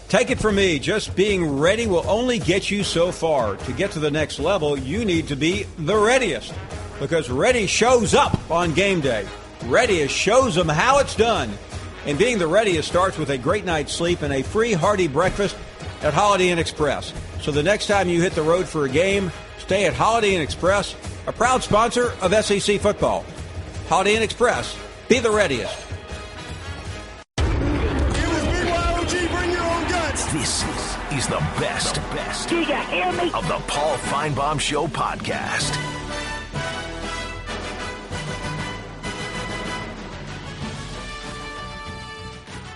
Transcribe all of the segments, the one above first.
Take it from me, just being ready will only get you so far. To get to the next level, you need to be the readiest. Because ready shows up on game day. Readiest shows them how it's done. And being the readiest starts with a great night's sleep and a free hearty breakfast at Holiday Inn Express. So the next time you hit the road for a game, stay at Holiday Inn Express, a proud sponsor of SEC football. Holiday Inn Express, be the readiest. This is the best Do you hear me? of the Paul Finebaum Show podcast.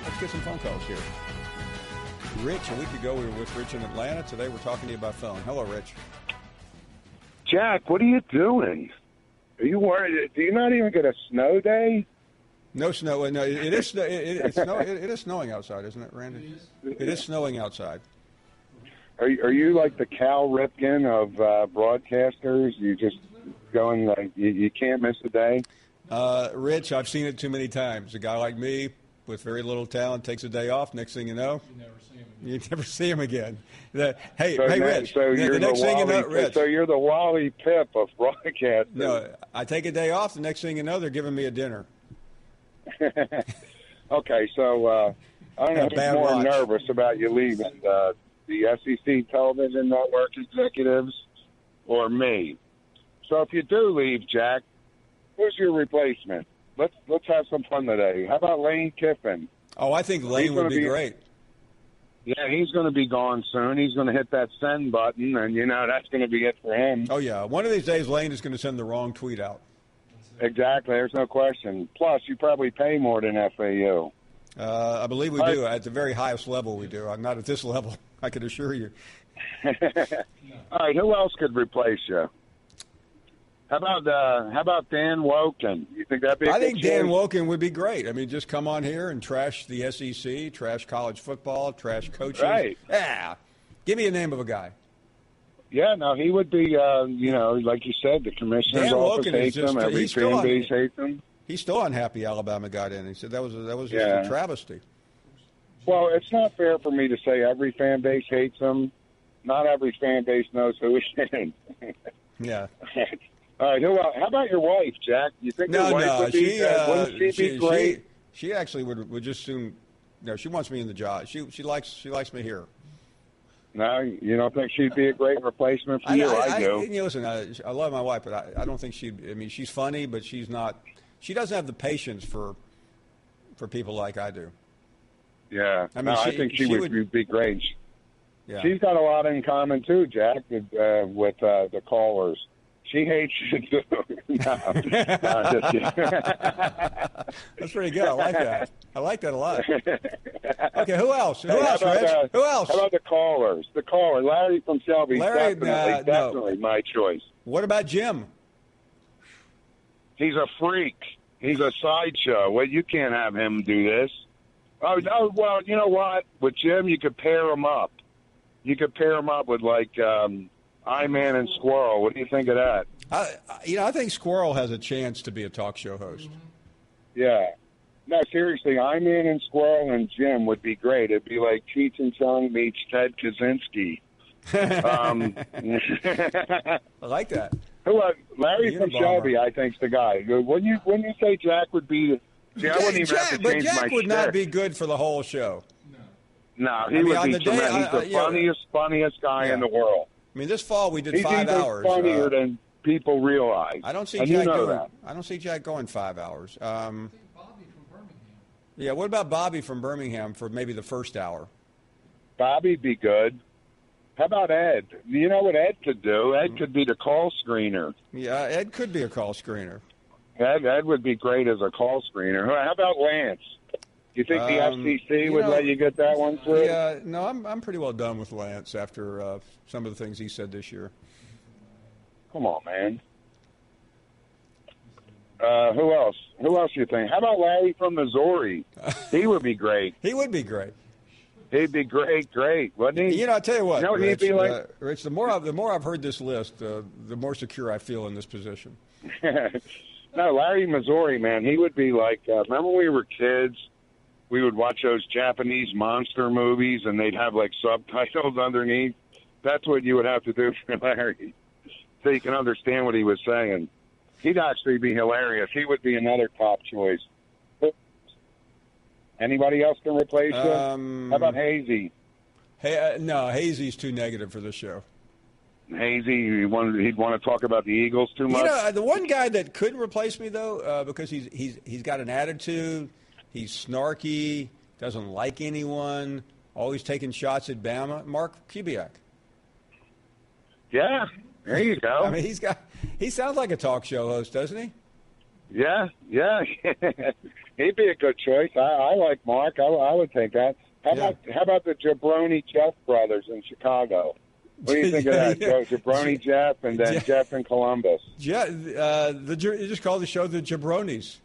Let's get some phone calls here. Rich, a week ago we were with Rich in Atlanta. Today we're talking to you by phone. Hello, Rich. Jack, what are you doing? Are you worried? Do you not even get a snow day? No snow. No, it is. It is snowing outside, isn't it, Randy? It is snowing outside. Are you like the Cal Ripken of broadcasters? You just going like you can't miss a day? Rich, I've seen it too many times. A guy like me with very little talent takes a day off. Next thing you know, you never see him again. Hey, Rich. So you're the next thing you know, Rich. So you're the Wally Pip of broadcasters. No, I take a day off. The next thing you know, they're giving me a dinner. Okay, so I don't know who's more nervous about you leaving, the SEC television network executives or me. So if you do leave, Jack, who's your replacement? Let's have some fun today. How about Lane Kiffin? Oh, I think Lane would be great. Yeah, he's going to be gone soon. He's going to hit that send button, and, that's going to be it for him. Oh, yeah. One of these days, Lane is going to send the wrong tweet out. Exactly. There's no question. Plus, you probably pay more than FAU. I believe we do. At the very highest level, we do. I'm not at this level, I can assure you. All right, who else could replace you? How about Dan Woken? You think that'd be I think Dan Woken would be great. I mean, just come on here and trash the SEC, trash college football, trash coaches. Right. Yeah. Give me a name of a guy. Yeah, no, he would be, like you said, the commissioner's Dan office Woken hates him. Every fan base hates him. He's still unhappy Alabama got in. He said that was just a travesty. Well, it's not fair for me to say every fan base hates him. Not every fan base knows who he is. Yeah. All right, how about your wife, Jack? You think your wife would be, wouldn't she be great? She actually would just soon. No, she wants me in the job. She likes me here. No, you don't think she'd be a great replacement for you? I do. Listen, I love my wife, but I don't think she'd. I mean, she's funny, but she's not. She doesn't have the patience for people like I do. Yeah, I mean, I think she would be great. Yeah. She's got a lot in common too, Jack, with the callers. She hates you too. That's pretty good. I like that. I like that a lot. Okay, who else? Rich? Who else? How about the callers? The caller, Larry from Shelby. Definitely my choice. What about Jim? He's a freak. He's a sideshow. Well, you can't have him do this. Oh, no, well, you know what? With Jim, you could pair him up. You could pair him up with, like, I-Man and Squirrel. What do you think of that? I think Squirrel has a chance to be a talk show host. Yeah. No, seriously, I-Man and Squirrel and Jim would be great. It'd be like Cheech and Chong meets Ted Kaczynski. I like that. Larry from Shelby, I think, is the guy. When you say Jack would be, I wouldn't even have to change my Jack would not be good for the whole show. No, he would be tremendous. He's the funniest guy in the world. I mean, this fall we did 5 hours. He's funnier than people realize. I don't see Jack going 5 hours. Yeah, what about Bobby from Birmingham for maybe the first hour? Bobby'd be good. How about Ed? You know what Ed could do? Ed could be the call screener. Yeah, Ed could be a call screener. Ed would be great as a call screener. How about Lance? Do you think the FCC would let you get that one through? Yeah, no, I'm pretty well done with Lance after some of the things he said this year. Come on, man. Who else? Who else do you think? How about Larry from Missouri? He would be great. He would be great. He'd be great, wouldn't he? I tell you what, Rich, he'd be like... Rich, the more I've heard this list, the more secure I feel in this position. No, Larry Missouri, man, he would be like, remember when we were kids, we would watch those Japanese monster movies, and they'd have, like, subtitles underneath. That's what you would have to do for Larry, so you can understand what he was saying. He'd actually be hilarious. He would be another top choice. Anybody else can replace him? How about Hazy? Hey, no, Hazy's too negative for this show. Hazy, he'd want to talk about the Eagles too much. You know, the one guy that could replace me though, because he's got an attitude, he's snarky, doesn't like anyone, always taking shots at Bama. Mark Kubiak. Yeah, there you go. I mean, he sounds like a talk show host, doesn't he? Yeah. He'd be a good choice. I like Mark. I would take that. How about the Jabroni Jeff brothers in Chicago? What do you think of that? Jabroni Jeff and then Jeff in Columbus. Yeah, you just call the show the Jabronis.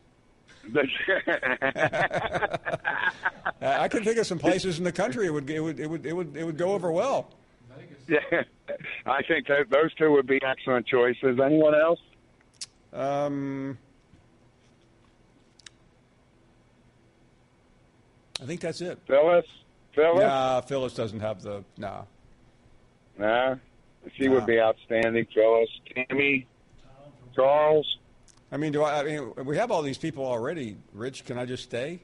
I can think of some places in the country it would go over well. Yeah, I think those two would be excellent choices. Anyone else? I think that's it. Phyllis? Nah, Phyllis doesn't have the Nah, she would be outstanding. Phyllis, Tammy, Charles. I mean, we have all these people already. Rich, can I just stay?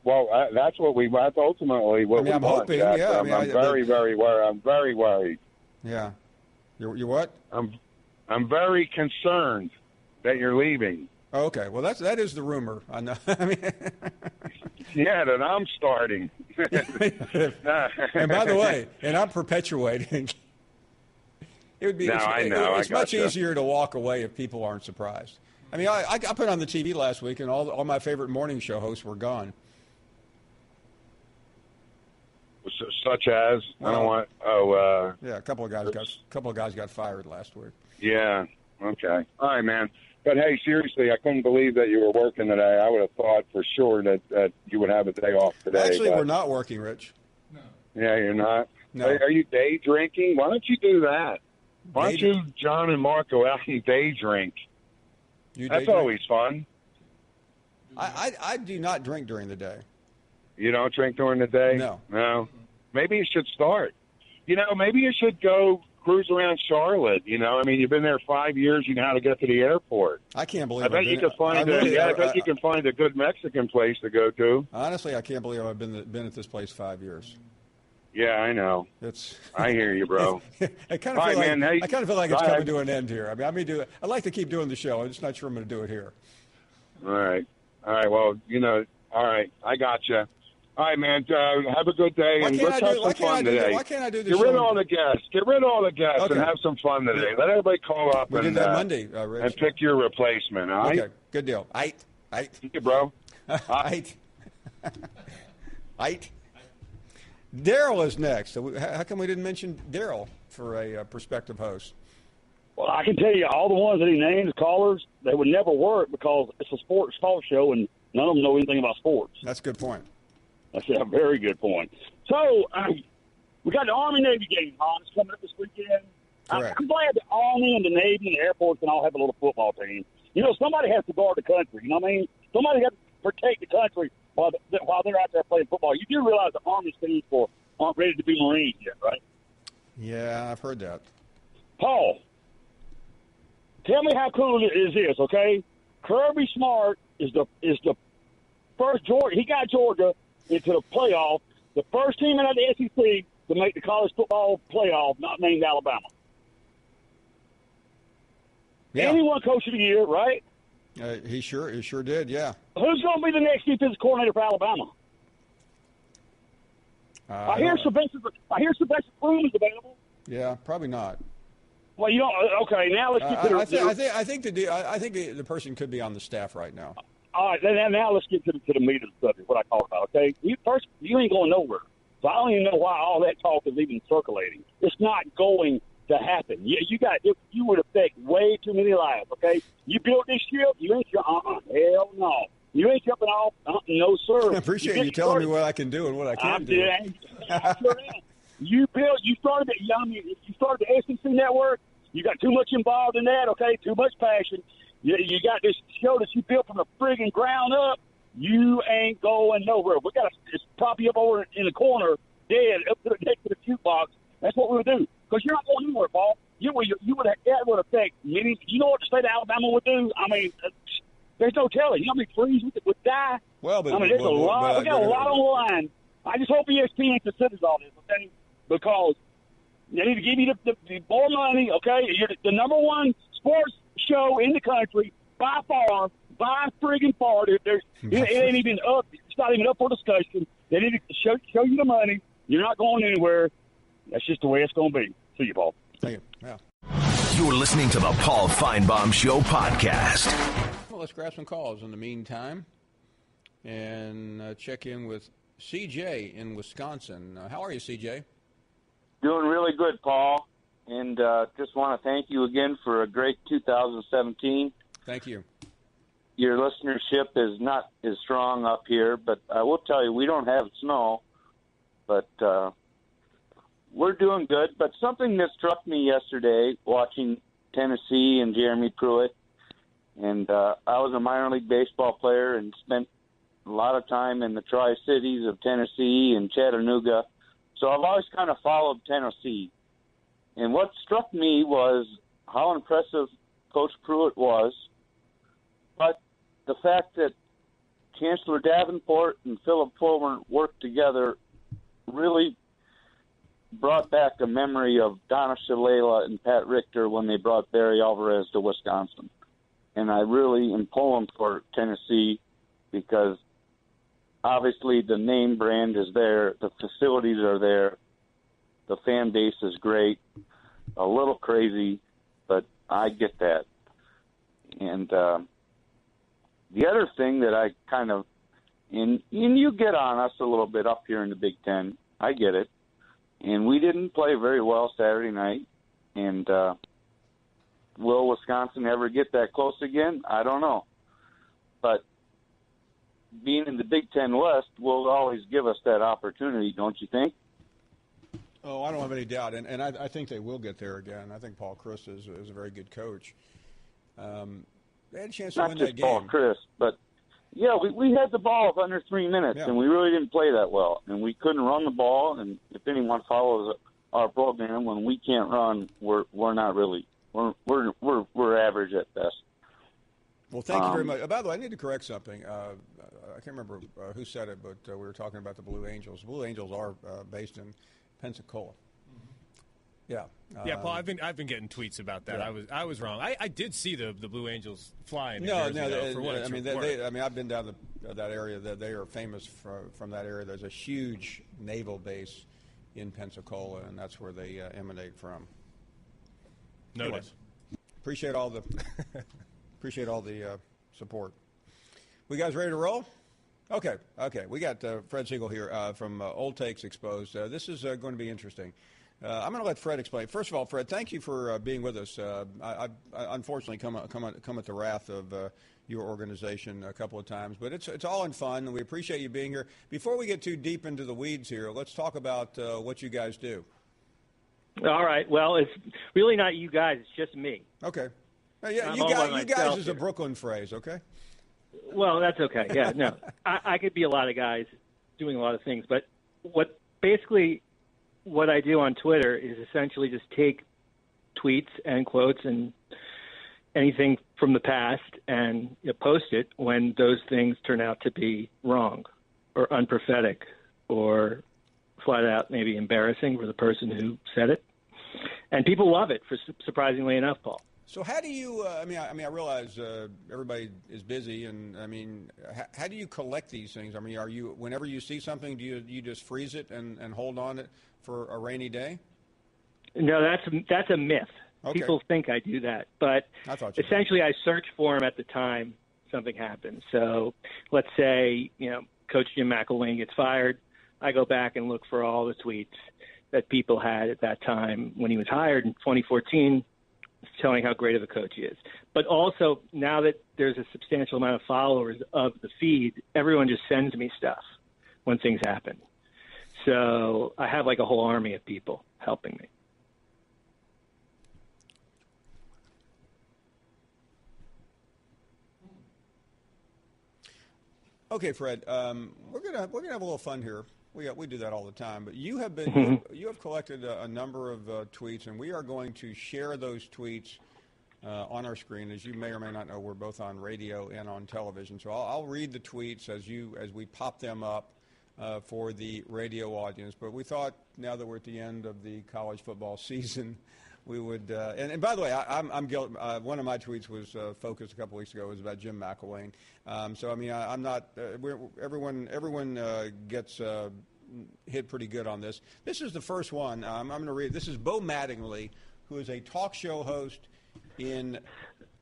Well, that's ultimately what we I'm want. hoping. Jack. Yeah, I'm very worried. I'm very worried. Yeah. You're what? I'm very concerned that you're leaving. Oh, okay. Well, that is the rumor. I know. I mean, yeah, that I'm starting. And by the way, I'm perpetuating. It would be. No, I know. It's much easier to walk away if people aren't surprised. I mean, I put on the TV last week, and all my favorite morning show hosts were gone. Such as I don't want. Yeah, a couple of guys got fired last week. Yeah. Okay. All right, man. But hey, seriously, I couldn't believe that you were working today. I would have thought for sure that you would have a day off today. Actually, we're not working, Rich. No. Yeah, you're not. No. Are you day drinking? Why don't you do that? Why don't you, John and Mark, go out and day drink? That's always fun. I do not drink during the day. You don't drink during the day? No. Maybe you should start. Maybe you should go cruise around Charlotte. I mean, you've been there 5 years. You know how to get to the airport. I can't believe. I bet you can find you can find a good Mexican place to go to. Honestly, I can't believe I've been at this place 5 years. Yeah, I know. I hear you, bro. I kind of feel like it's coming to an end here. I mean, I'd like to keep doing the show. I'm just not sure I'm going to do it here. All right. Well, all right. I got you. All right, man. Have a good day, and let's have some fun today. Why can't I do this? Get rid of all the guests. And have some fun today. Let everybody call up did that Monday, Rich. And pick your replacement. All right? Okay, good deal. Aight. Thank you, bro. Aight. Daryl is next. How come we didn't mention Daryl for a prospective host? Well, I can tell you all the ones that he named, callers, they would never work because it's a sports talk show and none of them know anything about sports. That's a good point. That's a very good point. So, we got the Army-Navy game, Hans, coming up this weekend. I'm glad the Army and the Navy and the Air Force can all have a little football team. Somebody has to guard the country. You know what I mean? Somebody has to protect the country while they're out there playing football. You do realize the Army's teams aren't ready to be Marines yet, right? Yeah, I've heard that. Paul, tell me how cool it is this, okay? Kirby Smart is the first Georgia. He got Georgia into the playoff, the first team out of the SEC to make the college football playoff, not named Alabama. Yeah. And he won Coach of the Year, right? He sure did, yeah. Who's going to be the next defensive coordinator for Alabama? I hear Sylvester Broom is available. Yeah, probably not. Well, you don't. Okay, now let's get to the. I think the person could be on the staff right now. All right, now let's get to the meat of the subject. What I call about. Okay, you ain't going nowhere. So I don't even know why all that talk is even circulating. It's not going to happen. You would affect way too many lives. Okay, you built this ship. You ain't hell no. You ain't jumping off. No, sir. I appreciate you telling me what I can do and what I can't do. I sure am. You started the SEC network. You got too much involved in that, okay? Too much passion. You got this show that you built from the friggin' ground up. You ain't going nowhere. We got to just prop you up over in the corner, dead, up to the next to the jukebox. That's what we would do. Because you're not going anywhere, Paul. That would affect many. You know what the state of Alabama would do? I mean, there's no telling. You know how many trees would die? Well, but, I mean, there's a lot. We got a lot on the line. I just hope ESPN considers all this, okay? Because they need to give you the more money, okay? You're the number one sports show in the country by far, friggin' far. It ain't even up. It's not even up for discussion. They need to show you the money. You're not going anywhere. That's just the way it's going to be. See you, Paul. Thank you. Yeah. You're listening to the Paul Finebaum Show podcast. Well, let's grab some calls in the meantime and check in with CJ in Wisconsin. How are you, CJ? Doing really good, Paul. And just want to thank you again for a great 2017. Thank you. Your listenership is not as strong up here, but I will tell you, we don't have snow, but we're doing good. But something that struck me yesterday watching Tennessee and Jeremy Pruitt, and I was a minor league baseball player and spent a lot of time in the Tri-Cities of Tennessee and Chattanooga. So I've always kind of followed Tennessee. And what struck me was how impressive Coach Pruitt was, but the fact that Chancellor Davenport and Philip Fulmer worked together really brought back a memory of Donna Shalala and Pat Richter when they brought Barry Alvarez to Wisconsin. And I really am pulling for Tennessee because obviously the name brand is there, the facilities are there, the fan base is great, a little crazy, but I get that. And the other thing that I kind of, and you get on us a little bit up here in the Big Ten, I get it, and we didn't play very well Saturday night, and will Wisconsin ever get that close again? I don't know. But being in the Big Ten West will always give us that opportunity, don't you think? Oh, I don't have any doubt, and I think they will get there again. I think Paul Chryst is a very good coach. They had a chance to win that game. Not just Paul Chryst, but, yeah, we had the ball under 3 minutes, and we really didn't play that well. And we couldn't run the ball, and if anyone follows our program, when we can't run, we're not really – we're average at best. Well, thank you very much. By the way, I need to correct something. I can't remember who said it, but we were talking about the Blue Angels. The Blue Angels are based in Pensacola. Yeah. Yeah, Paul. I've been getting tweets about that. Yeah. I was wrong. I did see the Blue Angels fly in New No, Jersey, no. though, for what it's worth. I've been down to that area. That they are famous from that area. There's a huge naval base in Pensacola, and that's where they emanate from. Noted. Anyways, appreciate all the support. We guys ready to roll? Okay. We got Fred Siegel here from Old Takes Exposed. This is going to be interesting. I'm going to let Fred explain. First of all, Fred, thank you for being with us. I unfortunately come at the wrath of your organization a couple of times, but it's all in fun, and we appreciate you being here. Before we get too deep into the weeds here, let's talk about what you guys do. All right. Well, it's really not you guys. It's just me. Okay. Yeah, you guys is a Brooklyn phrase, okay? Well, that's okay. Yeah, no. I could be a lot of guys doing a lot of things, but what I do on Twitter is essentially just take tweets and quotes and anything from the past and post it when those things turn out to be wrong or unprophetic or flat out maybe embarrassing for the person who said it. And people love it, surprisingly enough, Paul. So how do you? I mean, I realize everybody is busy, and how do you collect these things? I mean, are you whenever you see something, do you just freeze it and hold on it for a rainy day? No, that's a myth. Okay. People think I do that, but essentially I search for them at the time something happens. So let's say Coach Jim McElwain gets fired, I go back and look for all the tweets that people had at that time when he was hired in 2014. Telling how great of a coach he is. But also, now that there's a substantial amount of followers of the feed, everyone just sends me stuff when things happen. So I have like a whole army of people helping me. Okay, Fred, we're gonna have a little fun here. We do that all the time, but you have been you have collected a number of tweets, and we are going to share those tweets on our screen. As you may or may not know, we're both on radio and on television, so I'll read the tweets as we pop them up for the radio audience. But we thought, now that we're at the end of the college football season, we would. And by the way, I'm guilty. One of my tweets was focused a couple weeks ago. It was about Jim McElwain. So I mean, I'm not. Everyone gets hit pretty good on this. This is the first one. I'm going to read. This is Bo Mattingly, who is a talk show host in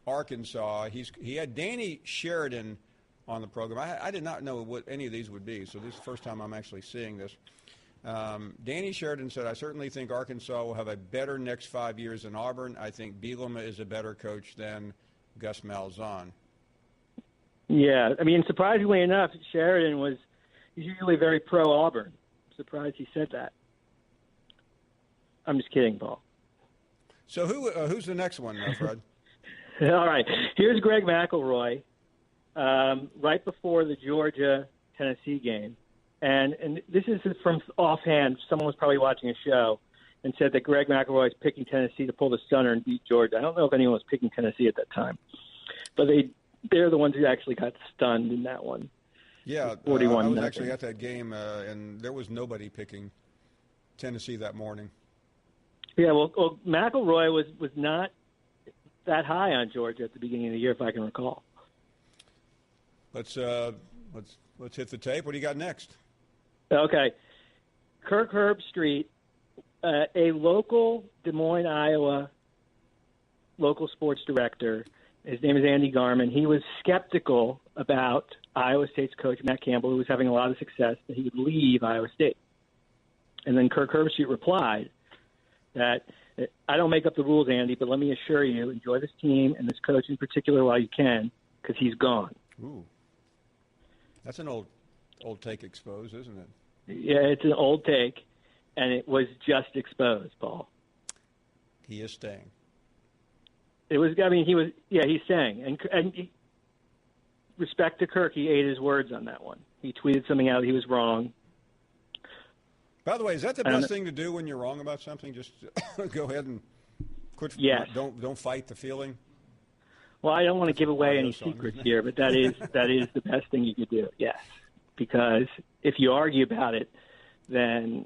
Arkansas. He had Danny Sheridan on the program. I did not know what any of these would be, so this is the first time I'm actually seeing this. Danny Sheridan said, I certainly think Arkansas will have a better next 5 years than Auburn. I think Bielema is a better coach than Gus Malzahn. Yeah, I mean, surprisingly enough, Sheridan was usually very pro-Auburn. I'm surprised he said that. I'm just kidding, Paul. So who's the next one, Fred? All right. Here's Greg McElroy right before the Georgia-Tennessee game. And this is from offhand. Someone was probably watching a show and said that Greg McElroy is picking Tennessee to pull the stunner and beat Georgia. I don't know if anyone was picking Tennessee at that time. But they're the ones who actually got stunned in that one. Yeah, 41. I was actually at that game, and there was nobody picking Tennessee that morning. Yeah, well McElroy was not that high on Georgia at the beginning of the year, if I can recall. Let's hit the tape. What do you got next? Okay. Kirk Herbstreit, a local Des Moines, Iowa local sports director. His name is Andy Garman. He was skeptical about Iowa State's coach, Matt Campbell, who was having a lot of success, that he would leave Iowa State. And then Kirk Herbstreit replied that, I don't make up the rules, Andy, but let me assure you, enjoy this team and this coach in particular while you can, because he's gone. Ooh. That's an old take exposed, isn't it? Yeah, it's an old take, and it was just exposed, Paul. He is staying. It was. I mean, he's staying, and respect to Kirk, he ate his words on that one. He tweeted something out. He was wrong. By the way, is that the best thing to do when you're wrong about something? Just go ahead and quit. Yes. Don't fight the feeling. Well, I don't want to give away any secrets here, but that is the best thing you could do. Yes, because if you argue about it, then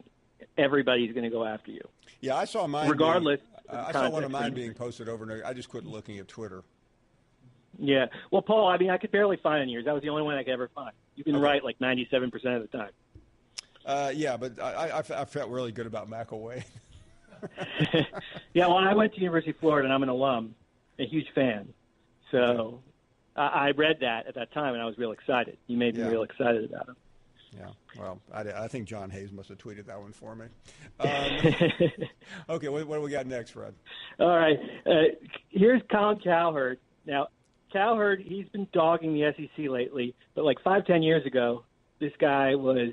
everybody's going to go after you. Yeah, I saw mine. Regardless, I saw one of mine being posted over and over. I just quit looking at Twitter. Yeah. Well, Paul, I mean, I could barely find yours. That was the only one I could ever find. You've been right like 97% of the time. Yeah, but I felt really good about McElwain. Yeah, well, I went to University of Florida, and I'm an alum, a huge fan. So I read that at that time, and I was real excited. You made me real excited about him. Yeah, well, I think John Hayes must have tweeted that one for me. Okay, what do we got next, Fred? All right. Here's Colin Cowherd. Now, Cowherd, he's been dogging the SEC lately, but like 5-10 years ago, this guy was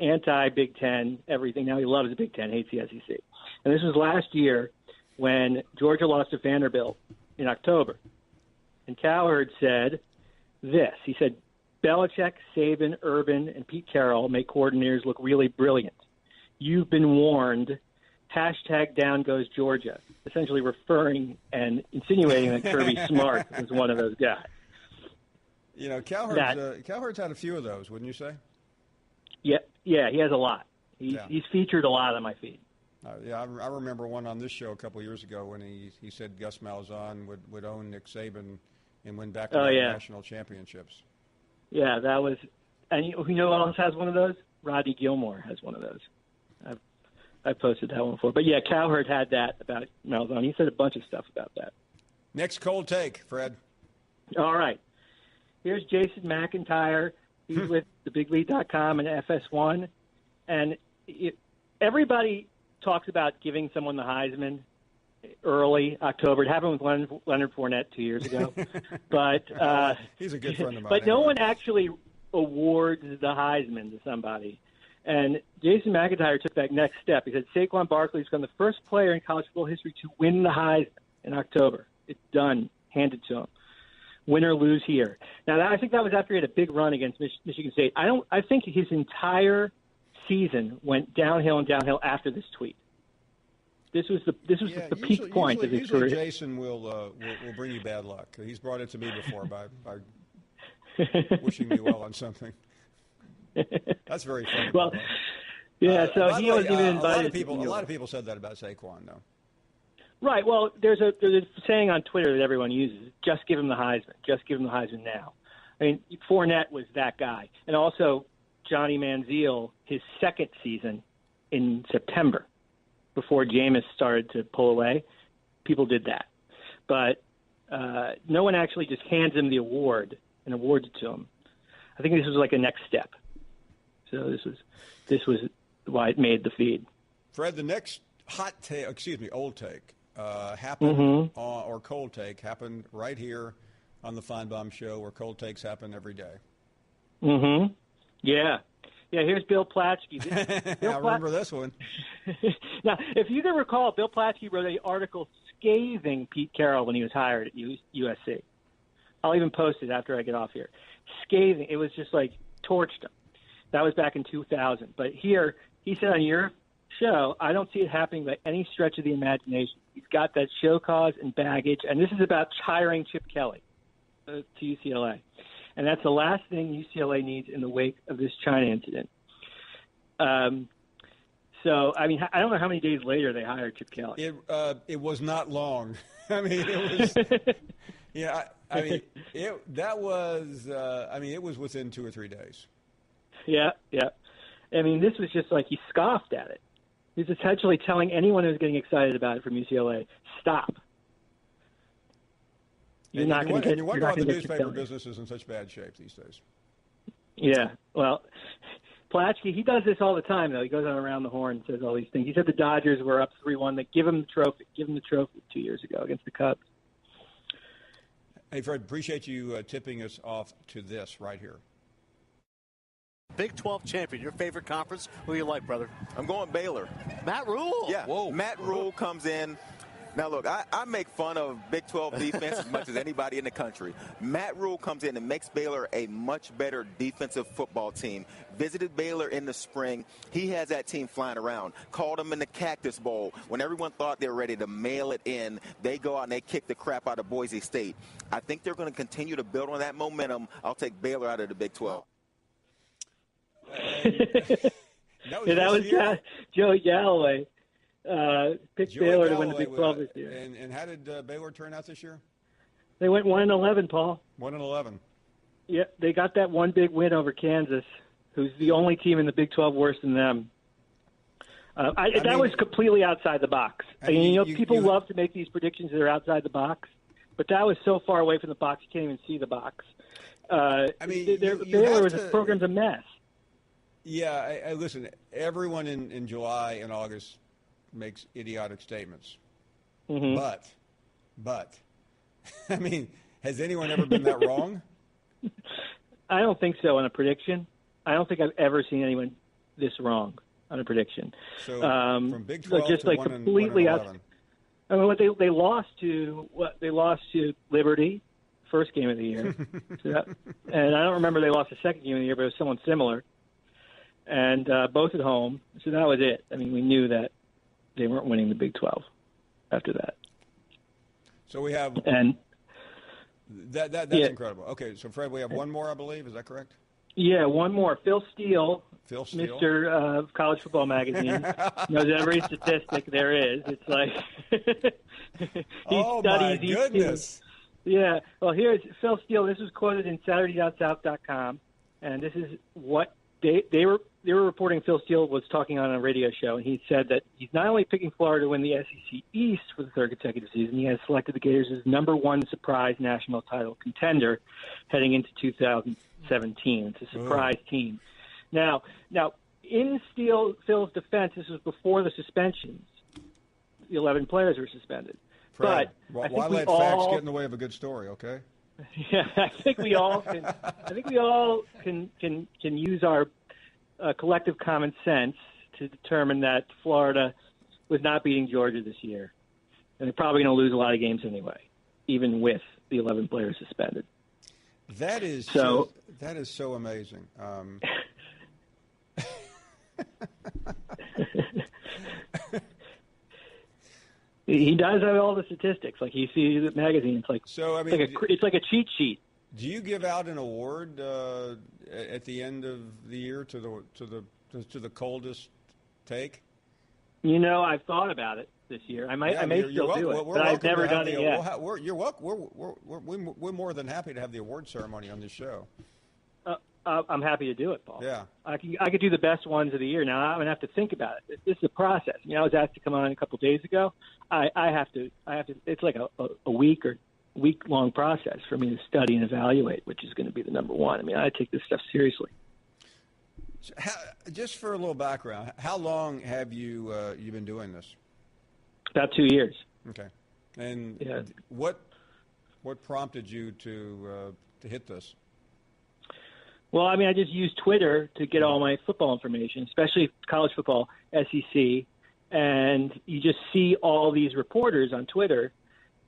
anti-Big Ten, everything. Now he loves the Big Ten, hates the SEC. And this was last year when Georgia lost to Vanderbilt in October. And Cowherd said this. He said, Belichick, Saban, Urban, and Pete Carroll make coordinators look really brilliant. You've been warned. Hashtag down goes Georgia. Essentially referring and insinuating that Kirby Smart was one of those guys. You know, Cowherd's had a few of those, wouldn't you say? Yeah, he has a lot. He's featured a lot on my feed. Yeah, I remember one on this show a couple of years ago when he said Gus Malzahn would own Nick Saban and win back-to-back national championships. Yeah, that was – and you know who else has one of those? Rodney Gilmore has one of those. I posted that one before. But, yeah, Cowherd had that about Malzahn. He said a bunch of stuff about that. Next cold take, Fred. All right. Here's Jason McIntyre. He's with thebiglead.com and FS1. And everybody talks about giving someone the Heisman early October. It happened with Leonard Fournette 2 years ago. But he's a good friend of mine. But no one actually awards the Heisman to somebody. And Jason McIntyre took that next step. He said Saquon Barkley has become the first player in college football history to win the Heisman in October. It's done, handed to him. win or lose here. Now, I think that was after he had a big run against Michigan State. I think his entire season went downhill and downhill after this tweet. This was the peak point of his career. Jason will bring you bad luck. He's brought it to me before by wishing me well on something. That's very funny. Well, yeah. So he wasn't even invited. A lot of people said that about Saquon, though. Right. Well, there's a saying on Twitter that everyone uses: "Just give him the Heisman. Just give him the Heisman now." I mean, Fournette was that guy, and also Johnny Manziel, his second season in September, before Jameis started to pull away. People did that, but no one actually just hands him the award and awards it to him. I think this was like a next step. So this was why it made the feed. Fred, the next old take happened or cold take happened right here on the Finebaum Show, where cold takes happen every day. Mm-hmm. Yeah. Yeah, here's Bill Platsky. I remember this one. Now, if you can recall, Bill Platsky wrote an article scathing Pete Carroll when he was hired at USC. I'll even post it after I get off here. Scathing. It was just like torched him. That was back in 2000. But here, he said on your show, I don't see it happening by any stretch of the imagination. He's got that show cause and baggage, and this is about hiring Chip Kelly to UCLA. And that's the last thing UCLA needs in the wake of this China incident. So, I mean, I don't know how many days later they hired Chip Kelly. It was not long. I mean, it was – yeah, I mean, it was within 2 or 3 days. Yeah, yeah. I mean, this was just like he scoffed at it. He's essentially telling anyone who's getting excited about it from UCLA, stop. You wonder how the newspaper business is in such bad shape these days. Yeah, well, Platsky, he does this all the time, though. He goes on around the horn and says all these things. He said the Dodgers were up 3-1. They give him the trophy. 2 years ago against the Cubs. Hey, Fred, appreciate you tipping us off to this right here. Big 12 champion, your favorite conference? Who do you like, brother? I'm going Baylor. Matt Rule. Yeah, whoa. Matt Rule comes in. Now, look, I make fun of Big 12 defense as much as anybody in the country. Matt Rule comes in and makes Baylor a much better defensive football team. Visited Baylor in the spring. He has that team flying around. Called them in the Cactus Bowl. When everyone thought they were ready to mail it in, they go out and they kick the crap out of Boise State. I think they're going to continue to build on that momentum. I'll take Baylor out of the Big 12. that was Joey Galloway. Picked Baylor to win the Big 12 this year. And how did Baylor turn out this year? They went 1-11, Paul. 1-11. Yeah, they got that one big win over Kansas, who's the only team in the Big 12 worse than them. That was completely outside the box. People love to make these predictions that are outside the box, but that was so far away from the box you can't even see the box. Baylor's program's a mess. Yeah, I listen. Everyone in July and August makes idiotic statements. Mm-hmm. But, I mean, has anyone ever been that wrong? I don't think so on a prediction. I don't think I've ever seen anyone this wrong on a prediction. So from Big 12 just to like 1 completely and 11. I mean, they lost to Liberty, first game of the year, and I don't remember they lost the second game of the year, but it was someone similar, and both at home. So that was it. I mean, we knew that they weren't winning the Big 12 after that. So we have and that's incredible. Okay, so Fred, we have one more, I believe. Is that correct? Yeah, one more. Phil Steele. Mr. College Football Magazine, knows every statistic there is. It's like oh my goodness! Yeah. Well, here's Phil Steele. This was quoted in Saturday.South.com, and this is what they were reporting. Phil Steele was talking on a radio show, and he said that he's not only picking Florida to win the SEC East for the third consecutive season, he has selected the Gators as number one surprise national title contender heading into 2017. It's a surprise team. Now, in Phil's defense, this was before the suspensions. The 11 players were suspended. Fred, but why let facts get in the way of a good story? Okay. Yeah, I think we all can use our collective common sense to determine that Florida was not beating Georgia this year, and they're probably going to lose a lot of games anyway, even with the 11 players suspended. That is so amazing. He does have all the statistics. Like you see the magazine, it's like it's like a cheat sheet. Do you give out an award at the end of the year to the coldest take? I've thought about it this year. I may still do it, but I've never done it yet. You're welcome. We're more than happy to have the award ceremony on this show. I'm happy to do it, Paul. Yeah, I could do the best ones of the year. Now I'm gonna have to think about it. This is a process. I was asked to come on a couple of days ago. I have to. It's like a week-long process for me to study and evaluate, which is going to be the number one. I mean, I take this stuff seriously. Just for a little background, how long have you been doing this? About 2 years. Okay, and what prompted you to hit this? Well, I mean, I just use Twitter to get all my football information, especially college football, SEC, and you just see all these reporters on Twitter,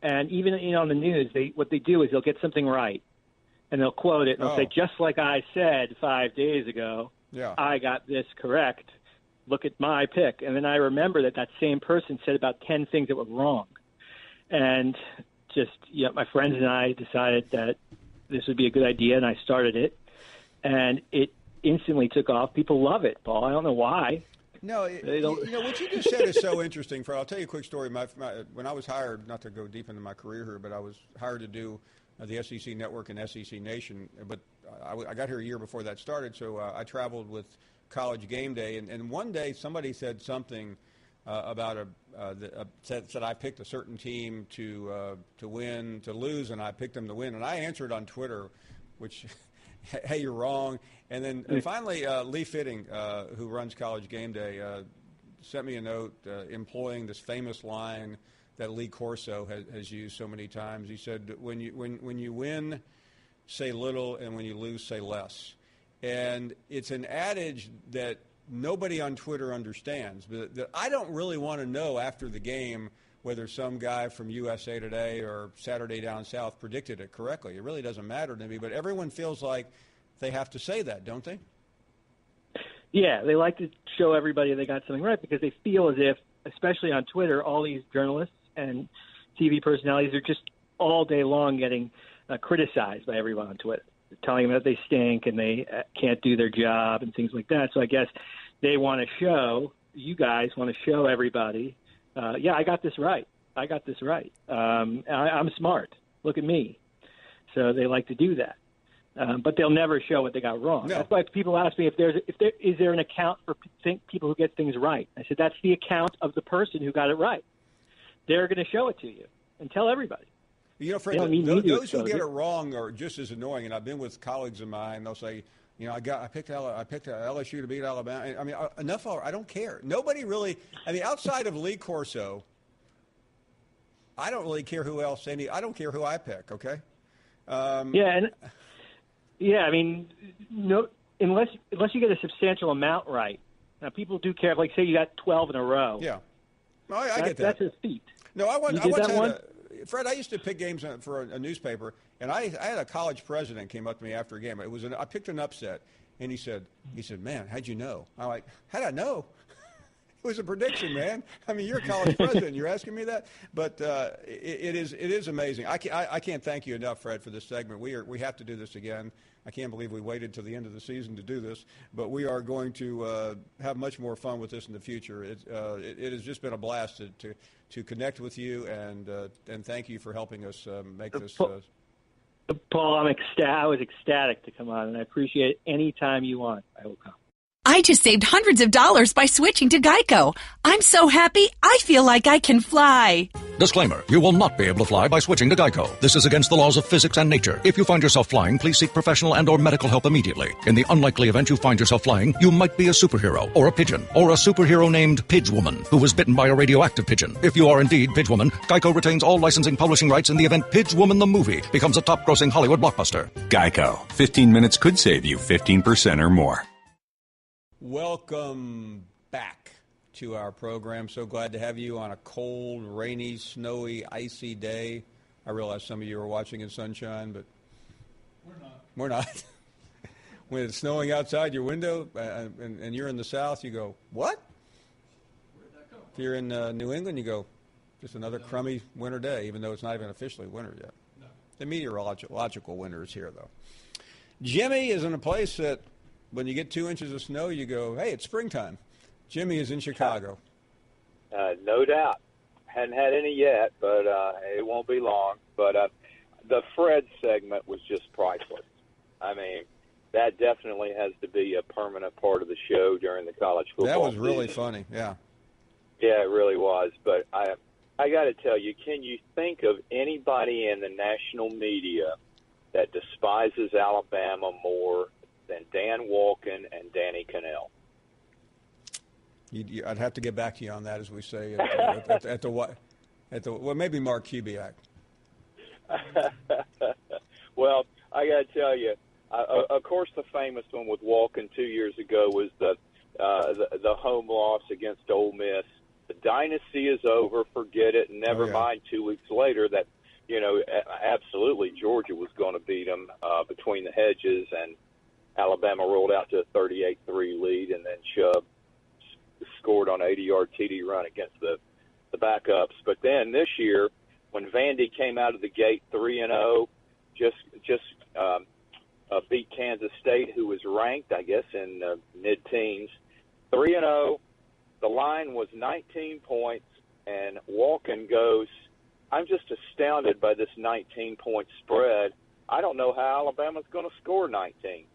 and even on the news, what they do is they'll get something right, and they'll quote it, and they'll say, just like I said 5 days ago, I got this correct. Look at my pick. And then I remember that same person said about 10 things that were wrong. And just, my friends and I decided that this would be a good idea, and I started it. And it instantly took off. People love it, Paul. I don't know why. No, what you just said is so interesting. I'll tell you a quick story. When I was hired, not to go deep into my career here, but I was hired to do the SEC Network and SEC Nation. But I got here a year before that started, so I traveled with College Game Day. And one day somebody said something about said I picked a certain team to win, to lose, and I picked them to win. And I answered on Twitter, which – hey, you're wrong. And then finally, Lee Fitting, who runs College Game Day, sent me a note employing this famous line that Lee Corso has used so many times. He said, when you win, say little, and when you lose, say less. And it's an adage that nobody on Twitter understands, but that I don't really want to know after the game whether some guy from USA Today or Saturday Down South predicted it correctly. It really doesn't matter to me, but everyone feels like they have to say that, don't they? Yeah, they like to show everybody they got something right because they feel as if, especially on Twitter, all these journalists and TV personalities are just all day long getting criticized by everyone on Twitter, telling them that they stink and they can't do their job and things like that. So I guess they want to show, you guys want to show everybody, I got this right. I'm smart. Look at me. So they like to do that. But they'll never show what they got wrong. No. That's why people ask me is there an account for people who get things right. I said that's the account of the person who got it right. They're going to show it to you and tell everybody. Fred, those who get it wrong are just as annoying. And I've been with colleagues of mine. They'll say, I picked LSU to beat Alabama. I mean, enough. I don't care. Nobody really. I mean, outside of Lee Corso, I don't really care who else. I don't care who I pick. Okay. I mean, no, unless you get a substantial amount right. Now, people do care. Like, say you got 12 in a row. Yeah. No, I get that. That's a feat. No, Fred, I used to pick games for a newspaper, and I had a college president came up to me after a game. I picked an upset, and he said, "Man, how'd you know?" I'm like, "How'd I know?" It was a prediction, man. I mean, you're a college president. You're asking me that, but it is amazing. I can't thank you enough, Fred, for this segment. We have to do this again. I can't believe we waited till the end of the season to do this, but we are going to have much more fun with this in the future. It has just been a blast to connect with you, and thank you for helping us make this. Paul, I was ecstatic to come on, and I appreciate it. Any time you want, I will come. I just saved hundreds of dollars by switching to Geico. I'm so happy, I feel like I can fly. Disclaimer, you will not be able to fly by switching to Geico. This is against the laws of physics and nature. If you find yourself flying, please seek professional and or medical help immediately. In the unlikely event you find yourself flying, you might be a superhero, or a pigeon, or a superhero named Pidgewoman, who was bitten by a radioactive pigeon. If you are indeed Pidgewoman, Geico retains all licensing publishing rights in the event Pidgewoman the movie becomes a top-grossing Hollywood blockbuster. Geico. 15 minutes could save you 15% or more. Welcome back to our program. So glad to have you on a cold, rainy, snowy, icy day. I realize some of you are watching in sunshine, but We're not. When it's snowing outside your window and you're in the South, you go, what? Where'd that come from? If you're in New England, you go, just another crummy winter day, even though it's not even officially winter yet. No. The meteorological winter is here, though. Jimmy is in a place that when you get 2 inches of snow, you go, hey, it's springtime. Jimmy is in Chicago. No doubt. Hadn't had any yet, but it won't be long. But the Fred segment was just priceless. I mean, that definitely has to be a permanent part of the show during the college football That was really season. funny, yeah. Yeah, it really was. But I got to tell you, can you think of anybody in the national media that despises Alabama more than Dan Wolken and Danny Cannell? I'd have to get back to you on that, as we say at the maybe Mark Kubiak. Well, I got to tell you, of course, the famous one with Wolken 2 years ago was the home loss against Ole Miss. The dynasty is over. Forget it. Never mind. 2 weeks later, that absolutely Georgia was going to beat them between the hedges, and Alabama rolled out to a 38-3 lead, and then Chubb scored on an 80-yard TD run against the backups. But then this year, when Vandy came out of the gate 3-0, just beat Kansas State, who was ranked, I guess, in mid-teens, 3-0. The line was 19 points, and Wolken goes, I'm just astounded by this 19-point spread. I don't know how Alabama's going to score 19.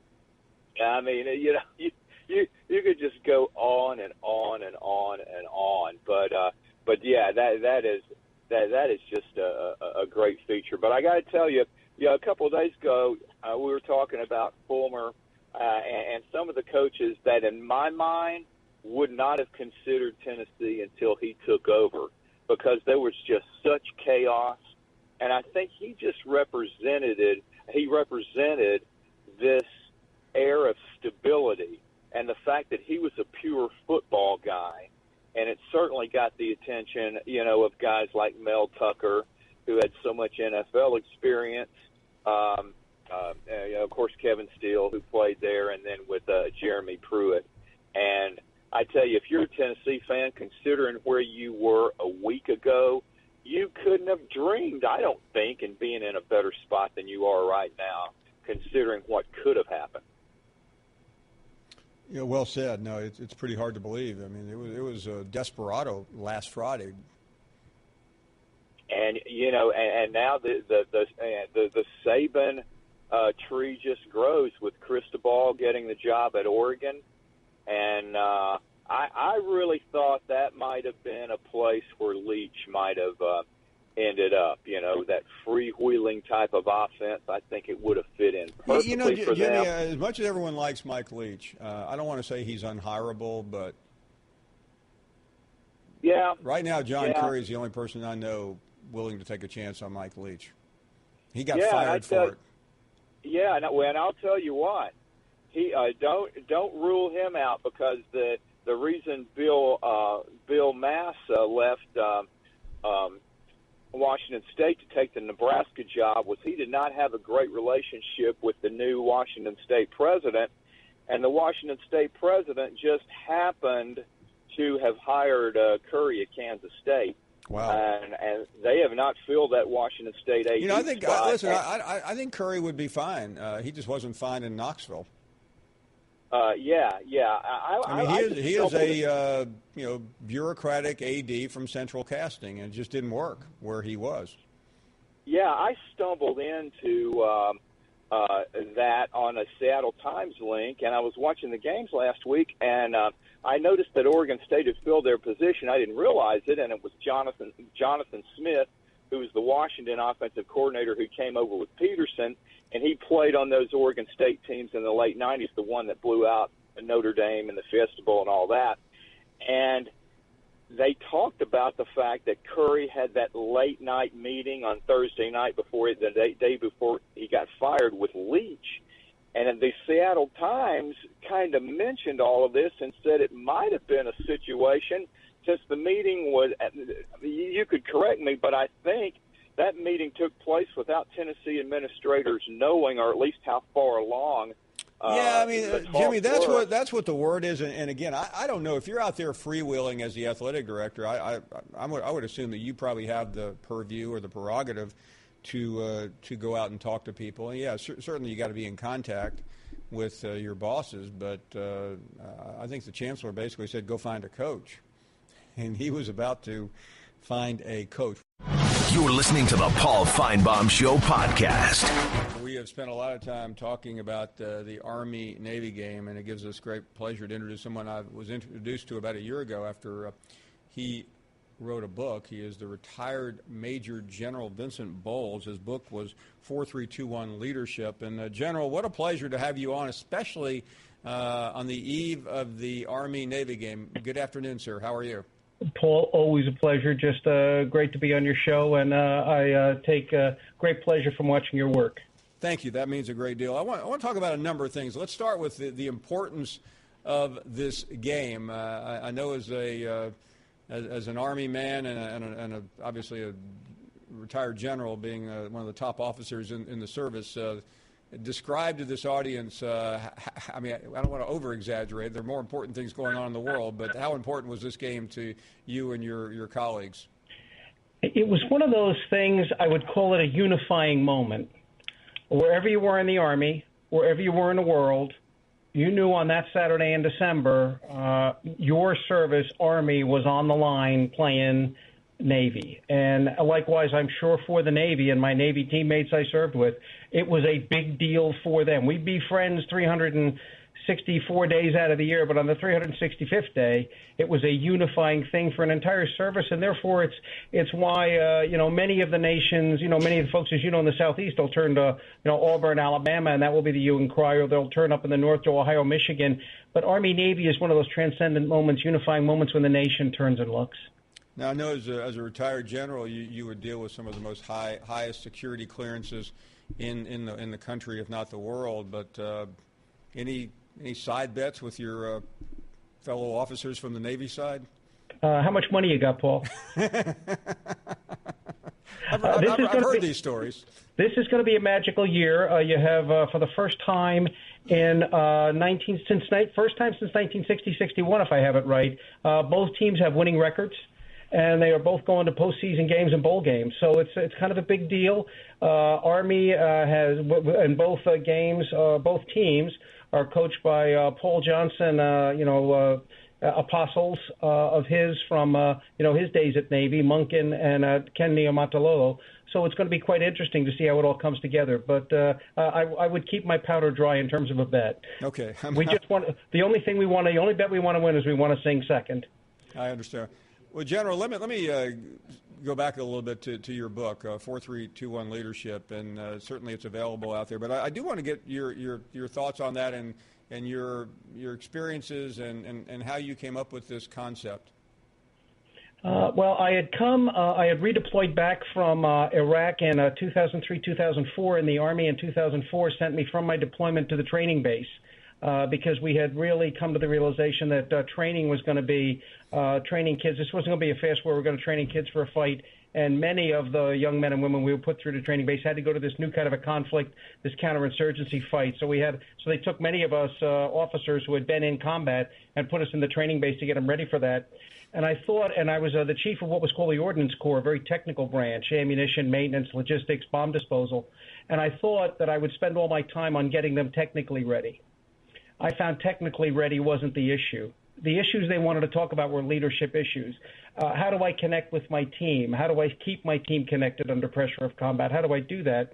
I mean, you could just go on and on and on and on. But yeah, that is just a great feature. But I got to tell you, a couple of days ago, we were talking about Fulmer and some of the coaches that, in my mind, would not have considered Tennessee until he took over, because there was just such chaos. And I think he just represented this air of stability, and the fact that he was a pure football guy. And it certainly got the attention, of guys like Mel Tucker, who had so much NFL experience. Of course, Kevin Steele, who played there, and then with Jeremy Pruitt. And I tell you, if you're a Tennessee fan, considering where you were a week ago, you couldn't have dreamed, I don't think, in being in a better spot than you are right now, considering what could have happened. Yeah, well said. No, it's pretty hard to believe. I mean, it was a desperado last Friday. And and now the Saban tree just grows with Cristobal getting the job at Oregon, and I really thought that might have been a place where Leach might have ended up. That freewheeling type of offense. I think it would have fit in perfectly for Jimmy, them. As much as everyone likes Mike Leach, I don't want to say he's unhireable, but yeah, right now John Curry is the only person I know willing to take a chance on Mike Leach. He got fired for it. Yeah, and I'll tell you what. He don't rule him out, because the reason Bill Massa left Washington State to take the Nebraska job was he did not have a great relationship with the new Washington State president, and the Washington State president just happened to have hired Curry at Kansas State. Wow. And they have not filled that Washington State AD I think spot. listen, I think Curry would be fine. He just wasn't fine in Knoxville. Yeah. I mean, he is a bureaucratic AD from Central Casting, and it just didn't work where he was. Yeah, I stumbled into that on a Seattle Times link, and I was watching the games last week, and I noticed that Oregon State had filled their position. I didn't realize it, and it was Jonathan Smith, who was the Washington offensive coordinator who came over with Peterson, and he played on those Oregon State teams in the late 90s, the one that blew out Notre Dame and the Fiesta Bowl and all that. And they talked about the fact that Curry had that late-night meeting on Thursday night the day before he got fired with Leach. And the Seattle Times kind of mentioned all of this and said it might have been a situation, since the meeting was – you could correct me, but I think that meeting took place without Tennessee administrators knowing, or at least how far along. Yeah, I mean, Jimmy, that's what the word is. And again, I don't know if you're out there freewheeling as the athletic director. I would assume that you probably have the purview or the prerogative to go out and talk to people. And yeah, certainly you got to be in contact with your bosses. But I think the chancellor basically said, "Go find a coach," and he was about to find a coach. You're listening to the Paul Finebaum Show podcast. We have spent a lot of time talking about the Army-Navy game, and it gives us great pleasure to introduce someone I was introduced to about a year ago after he wrote a book. He is the retired Major General Vincent Boles. His book was 4321 Leadership. And, General, what a pleasure to have you on, especially on the eve of the Army-Navy game. Good afternoon, sir. How are you? Paul, always a pleasure. Just great to be on your show, and I take great pleasure from watching your work. Thank you. That means a great deal. I want to talk about a number of things. Let's start with the importance of this game. I know as an Army man and obviously a retired general, being one of the top officers in the service, describe to this audience, I mean, I don't want to over-exaggerate. There are more important things going on in the world, but how important was this game to you and your colleagues? It was one of those things, I would call it a unifying moment. Wherever you were in the Army, wherever you were in the world, you knew on that Saturday in December, your service, Army, was on the line playing Navy. And likewise, I'm sure for the Navy and my Navy teammates I served with, it was a big deal for them. We'd be friends 364 days out of the year, but on the 365th day, it was a unifying thing for an entire service, and therefore it's why many of the nations, many of the folks, as you know, in the Southeast, will turn to Auburn, Alabama, and that will be the hue and cry, or they'll turn up in the North to Ohio, Michigan. But Army-Navy is one of those transcendent moments, unifying moments when the nation turns and looks. Now, I know as a retired general, you would deal with some of the most highest security clearances in the country, if not the world. But any side bets with your fellow officers from the Navy side? How much money you got, Paul? I've heard these stories. This is going to be a magical year. You have, for the first time in since 1960-61, if I have it right, both teams have winning records. And they are both going to postseason games and bowl games, so it's kind of a big deal. Army has in both games, both teams are coached by Paul Johnson, apostles of his from his days at Navy, Munkin and Ken Niumatalolo. So it's going to be quite interesting to see how it all comes together. But I would keep my powder dry in terms of a bet. Okay. The only bet we want to win is we want to sing second. I understand. Well, General, let me go back a little bit to your book, 4321 Leadership, and certainly it's available out there. But I do want to get your thoughts on that and your experiences and how you came up with this concept. Well, I had redeployed back from Iraq in 2003-2004, and the Army in 2004 sent me from my deployment to the training base. Because we had really come to the realization that training was going to be training kids. This wasn't going to be a fast war. We're going to training kids for a fight. And many of the young men and women we were put through the training base had to go to this new kind of a conflict, this counterinsurgency fight. So they took many of us officers who had been in combat and put us in the training base to get them ready for that. And I thought, and I was the chief of what was called the Ordnance Corps, a very technical branch, ammunition, maintenance, logistics, bomb disposal. And I thought that I would spend all my time on getting them technically ready. I found technically ready wasn't the issue. The issues they wanted to talk about were leadership issues. How do I connect with my team? How do I keep my team connected under pressure of combat? How do I do that?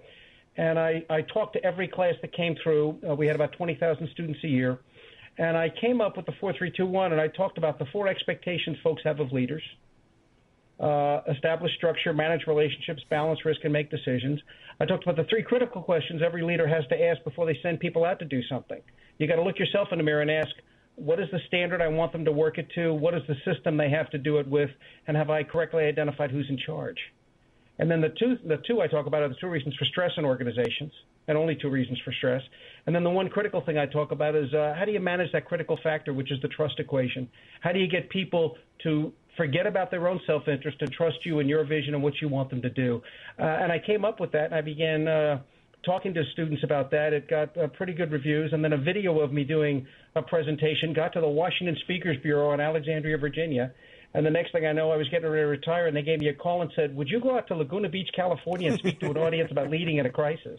And I talked to every class that came through. We had about 20,000 students a year. And I came up with the 4321, and I talked about the 4 expectations folks have of leaders. Establish structure, manage relationships, balance risk, and make decisions. I talked about the 3 critical questions every leader has to ask before they send people out to do something. You got to look yourself in the mirror and ask, what is the standard I want them to work it to? What is the system they have to do it with? And have I correctly identified who's in charge? And then the two I talk about are the 2 reasons for stress in organizations. and only 2 reasons for stress. And then the one critical thing I talk about is how do you manage that critical factor, which is the trust equation? How do you get people to forget about their own self-interest and trust you and your vision and what you want them to do? And I came up with that, and I began talking to students about that. It got pretty good reviews, and then a video of me doing a presentation got to the Washington Speakers Bureau in Alexandria, Virginia. And the next thing I know, I was getting ready to retire, and they gave me a call and said, would you go out to Laguna Beach, California, and speak to an audience about leading in a crisis?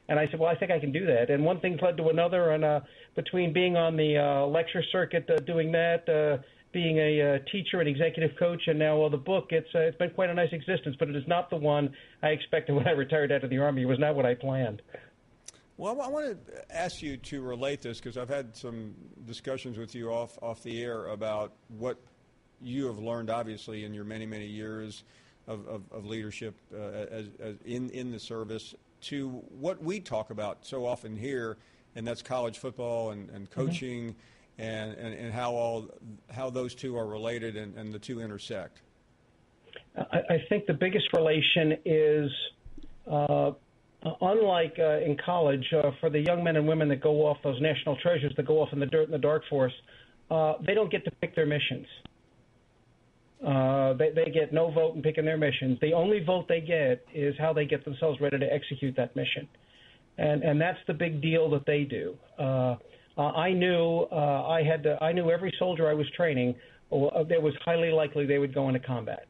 And I said, well, I think I can do that. And one thing led to another, and between being on the lecture circuit doing that, being a teacher and executive coach, and now the book, it's been quite a nice existence, but it is not the one I expected when I retired out of the Army. It was not what I planned. Well, I want to ask you to relate this, because I've had some discussions with you off the air about what you have learned, obviously, in your many, many years of leadership in the service, to what we talk about so often here, and that's college football and coaching, and how those two are related and the two intersect. I think the biggest relation is, unlike in college, for the young men and women that go off, those national treasures that go off in the dirt and the dark force, they don't get to pick their missions. They get no vote in picking their missions. The only vote they get is how they get themselves ready to execute that mission. And that's the big deal that they do. I knew every soldier I was training, that was highly likely they would go into combat.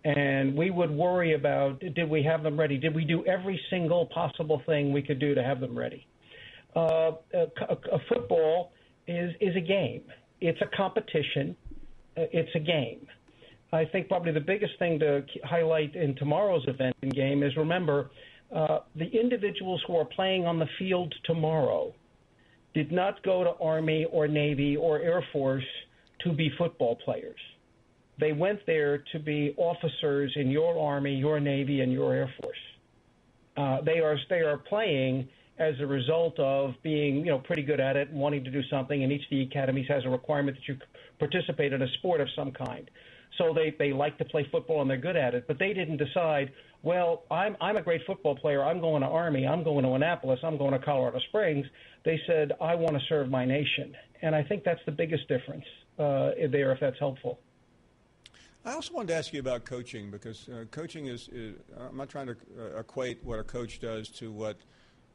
And we would worry about, did we have them ready? Did we do every single possible thing we could do to have them ready? A football is a game. It's a competition. It's a game. I think probably the biggest thing to highlight in tomorrow's event and game is, remember, the individuals who are playing on the field tomorrow did not go to Army or Navy or Air Force to be football players. They went there to be officers in your Army, your Navy, and your Air Force. They are playing as a result of being, pretty good at it and wanting to do something, and each of the academies has a requirement that you participate in a sport of some kind. So they like to play football and they're good at it, but they didn't decide, well, I'm a great football player, I'm going to Army, I'm going to Annapolis, I'm going to Colorado Springs. They said, I want to serve my nation. And I think that's the biggest difference there, if that's helpful. I also wanted to ask you about coaching, because coaching is I'm not trying to equate what a coach does to what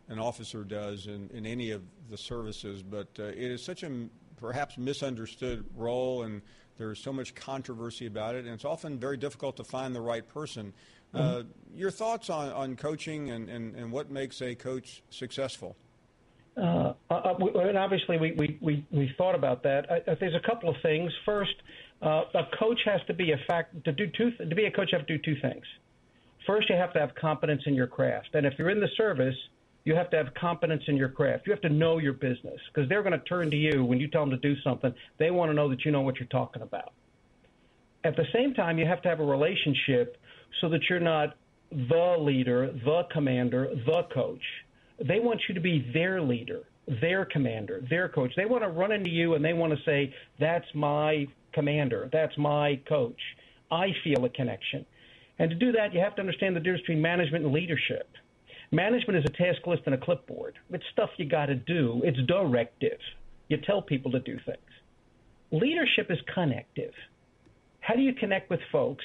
an officer does in any of the services, but it is such a perhaps misunderstood role, and there's so much controversy about it, and it's often very difficult to find the right person. Your thoughts on coaching and what makes a coach successful? And obviously, we thought about that. There's a couple of things. First, a coach has to be to be a coach, you have to do 2 things. First, you have to have competence in your craft, and if you're in the service, you have to have competence in your craft. You have to know your business, because they're going to turn to you when you tell them to do something. They want to know that you know what you're talking about. At the same time, you have to have a relationship so that you're not the leader, the commander, the coach. They want you to be their leader, their commander, their coach. They want to run into you and they want to say, that's my commander, that's my coach. I feel a connection. And to do that, you have to understand the difference between management and leadership. Management is a task list and a clipboard. It's stuff you got to do. It's directive. You tell people to do things. Leadership is connective. How do you connect with folks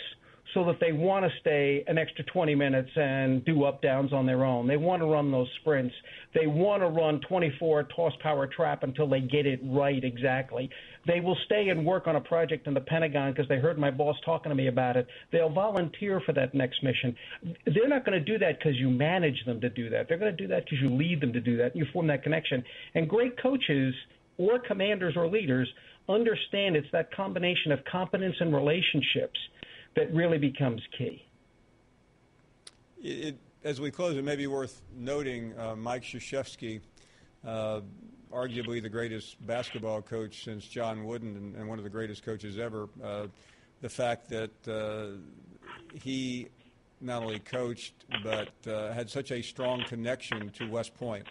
so that they want to stay an extra 20 minutes and do up-downs on their own? They want to run those sprints. They want to run 24 toss-power trap until they get it right exactly. They will stay and work on a project in the Pentagon because they heard my boss talking to me about it. They'll volunteer for that next mission. They're not going to do that because you manage them to do that. They're going to do that because you lead them to do that, and you form that connection. And great coaches or commanders or leaders understand it's that combination of competence and relationships that really becomes key. As we close, it may be worth noting Mike Krzyzewski, arguably the greatest basketball coach since John Wooden and one of the greatest coaches ever, the fact that he not only coached but had such a strong connection to West Point.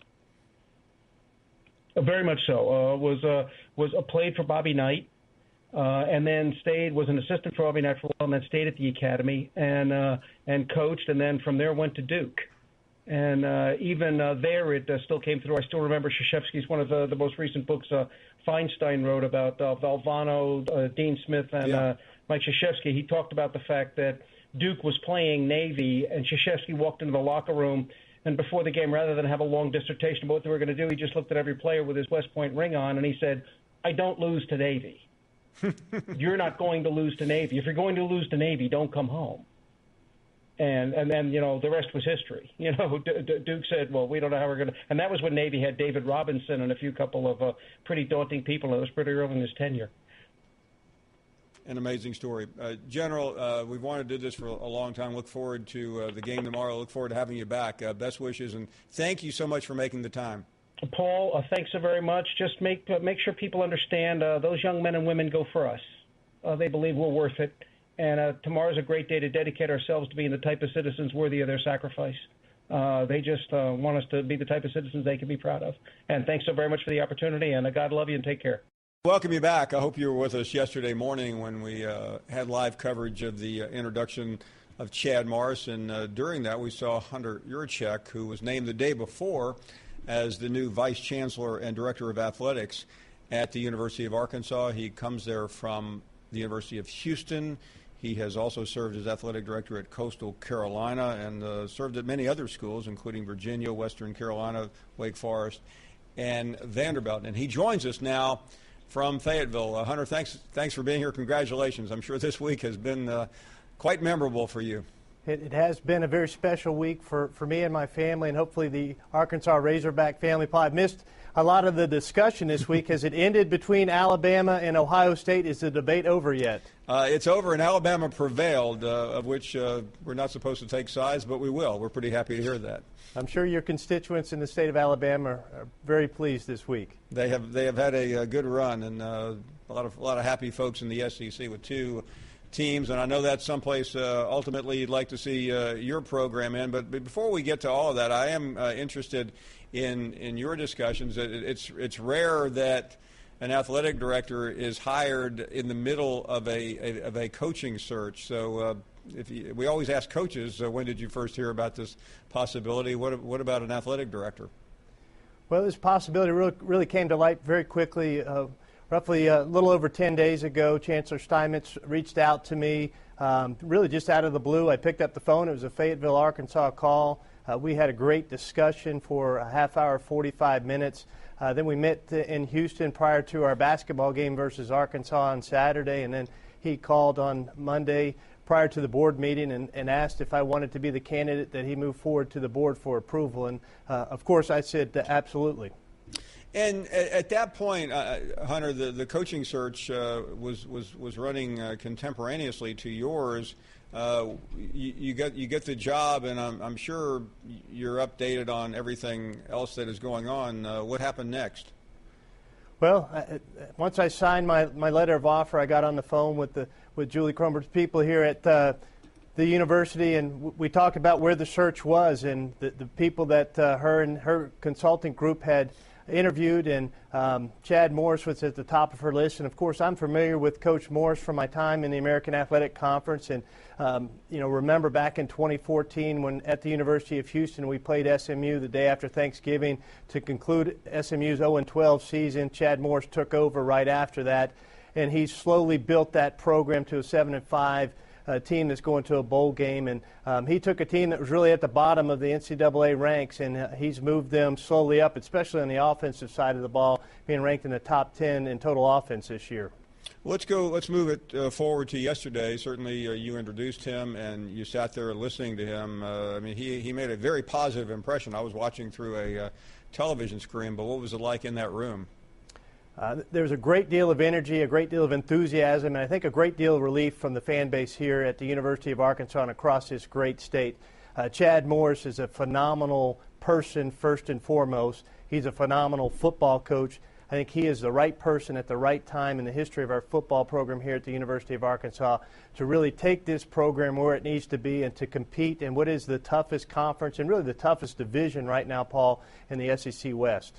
Very much so. Played for Bobby Knight. And then was an assistant for Bobby Knight for a while, and then stayed at the academy and coached, and then from there went to Duke. And even there, it still came through. I still remember Krzyzewski's one of the most recent books Feinstein wrote about Valvano, Dean Smith, and Mike Krzyzewski. He talked about the fact that Duke was playing Navy, and Krzyzewski walked into the locker room, and before the game, rather than have a long dissertation about what they were going to do, he just looked at every player with his West Point ring on, and he said, I don't lose to Navy. You're not going to lose to Navy. If you're going to lose to Navy, don't come home. And then, the rest was history. Duke said, well, we don't know how we're going to – and that was when Navy had David Robinson and a couple of pretty daunting people, and it was pretty early in his tenure. An amazing story. General, we've wanted to do this for a long time. Look forward to the game tomorrow. Look forward to having you back. Best wishes, and thank you so much for making the time. Paul, thanks so very much. Just make sure people understand those young men and women go for us. They believe we're worth it. And tomorrow's a great day to dedicate ourselves to being the type of citizens worthy of their sacrifice. They just want us to be the type of citizens they can be proud of. And thanks so very much for the opportunity, and God love you and take care. Welcome you back. I hope you were with us yesterday morning when we had live coverage of the introduction of Chad Morris. And during that, we saw Hunter Yurachek, who was named the day before as the new Vice Chancellor and Director of Athletics at the University of Arkansas. He comes there from the University of Houston. He has also served as athletic director at Coastal Carolina and served at many other schools, including Virginia, Western Carolina, Wake Forest, and Vanderbilt. And he joins us now from Fayetteville. Hunter, thanks for being here. Congratulations. I'm sure this week has been quite memorable for you. It has been a very special week for me and my family, and hopefully the Arkansas Razorback family. Paul, I've missed a lot of the discussion this week. Has it ended between Alabama and Ohio State? Is the debate over yet? It's over, and Alabama prevailed, of which we're not supposed to take sides, but we will. We're pretty happy to hear that. I'm sure your constituents in the state of Alabama are very pleased this week. They have had a good run, and a lot of happy folks in the SEC with two teams, and I know that's someplace ultimately you'd like to see your program in. But before we get to all of that, I am interested in your discussions. It's rare that an athletic director is hired in the middle of a coaching search. So we always ask coaches, when did you first hear about this possibility? What about an athletic director? Well, this possibility really came to light very quickly. Roughly a little over 10 days ago, Chancellor Steinmetz reached out to me, really just out of the blue. I picked up the phone. It was a Fayetteville, Arkansas call. We had a great discussion for a half hour, 45 minutes. Then we met in Houston prior to our basketball game versus Arkansas on Saturday, and then he called on Monday prior to the board meeting and asked if I wanted to be the candidate that he moved forward to the board for approval. And, of course, I said absolutely. And at that point, Hunter, the coaching search was running contemporaneously to yours. You get the job, and I'm sure you're updated on everything else that is going on. What happened next? Well, once I signed my letter of offer, I got on the phone with Julie Cromber's people here at the university, and we talked about where the search was and the people that her and her consulting group had interviewed, and Chad Morris was at the top of her list. And of course, I'm familiar with Coach Morris from my time in the American Athletic Conference, and remember back in 2014 when at the University of Houston we played SMU the day after Thanksgiving to conclude SMU's 0-12 season. Chad Morris took over right after that, and he slowly built that program to a 7-5 team that's going to a bowl game. And he took a team that was really at the bottom of the NCAA ranks, and he's moved them slowly up, especially on the offensive side of the ball, being ranked in the top 10 in total offense this year. Let's move it forward to yesterday. Certainly you introduced him, and you sat there listening to him. He made a very positive impression. I was watching through a television screen, but what was it like in that room? There was a great deal of energy, a great deal of enthusiasm, and I think a great deal of relief from the fan base here at the University of Arkansas and across this great state. Chad Morris is a phenomenal person, first and foremost. He's a phenomenal football coach. I think he is the right person at the right time in the history of our football program here at the University of Arkansas to really take this program where it needs to be and to compete in what is the toughest conference and really the toughest division right now, Paul, in the SEC West.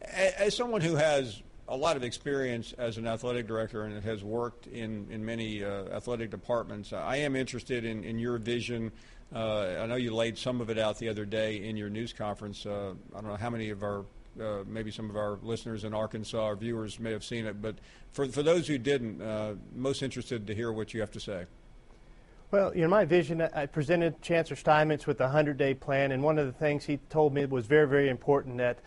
As someone who has a lot of experience as an athletic director and has worked in many athletic departments, I am interested in your vision I know you laid some of it out the other day in your news conference. I don't know how many of our maybe some of our listeners in Arkansas or viewers may have seen it, but for those who didn't, most interested to hear what you have to say. Well, my vision, I presented Chancellor Steinmetz with the 100-day plan, and one of the things he told me was very, very important, that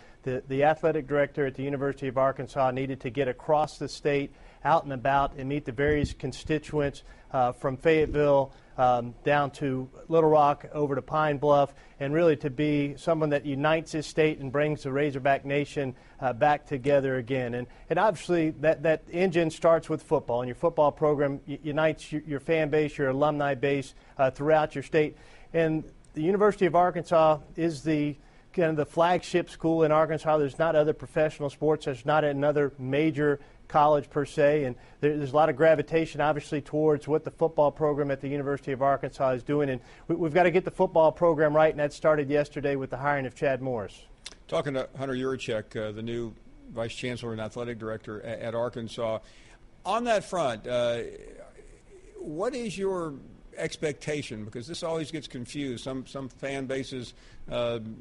the athletic director at the University of Arkansas needed to get across the state, out and about, and meet the various constituents from Fayetteville down to Little Rock, over to Pine Bluff, and really to be someone that unites this state and brings the Razorback Nation back together again. And obviously that engine starts with football, and your football program unites your fan base, your alumni base throughout your state. And the University of Arkansas is the kind of the flagship school in Arkansas. There's not other professional sports. There's not another major college per se, and there's a lot of gravitation obviously towards what the football program at the University of Arkansas is doing, and we've got to get the football program right, and that started yesterday with the hiring of Chad Morris. Talking to Hunter Yurachek, the new Vice Chancellor and Athletic Director at Arkansas, on that front, what is your expectation? Because this always gets confused. Some fan bases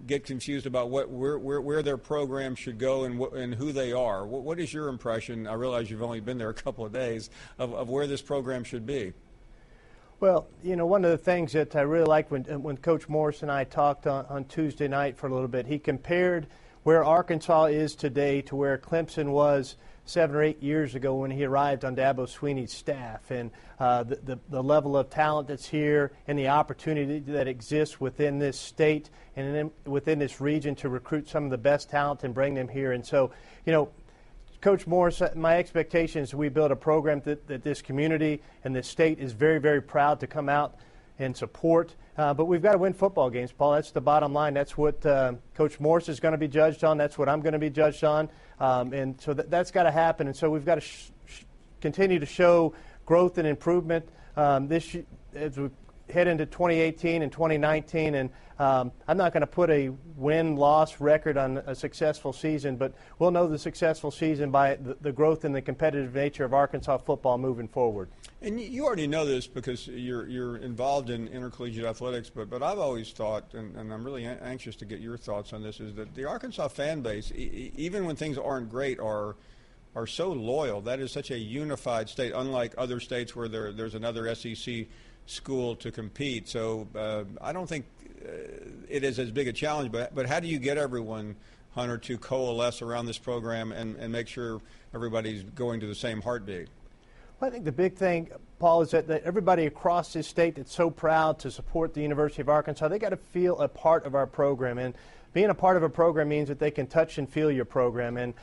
get confused about where their program should go and who they are. What is your impression? I realize you've only been there a couple of days of where this program should be. Well, one of the things that I really liked when Coach Morris and I talked on Tuesday night for a little bit, he compared where Arkansas is today to where Clemson was 7 or 8 years ago when he arrived on Dabo Swinney's staff, and the level of talent that's here and the opportunity that exists within this state and within this region to recruit some of the best talent and bring them here. And so, Coach Morris, my expectation is we build a program that this community and this state is very, very proud to come out and support. But we've got to win football games, Paul. That's the bottom line. That's what Coach Morris is going to be judged on. That's what I'm going to be judged on. And so that's got to happen. And so we've got to continue to show growth and improvement as we head into 2018 and 2019. And I'm not going to put a win-loss record on a successful season, but we'll know the successful season by the growth and the competitive nature of Arkansas football moving forward. And you already know this because you're involved in intercollegiate athletics, but I've always thought, and I'm really anxious to get your thoughts on this, is that the Arkansas fan base, even when things aren't great, are so loyal. That is such a unified state, unlike other states where there's another SEC school to compete. So I don't think it is as big a challenge, but how do you get everyone, Hunter, to coalesce around this program and make sure everybody's going to the same heartbeat? Well, I think the big thing, Paul, is that everybody across this state that's so proud to support the University of Arkansas, they got to feel a part of our program. And being a part of a program means that they can touch and feel your program. And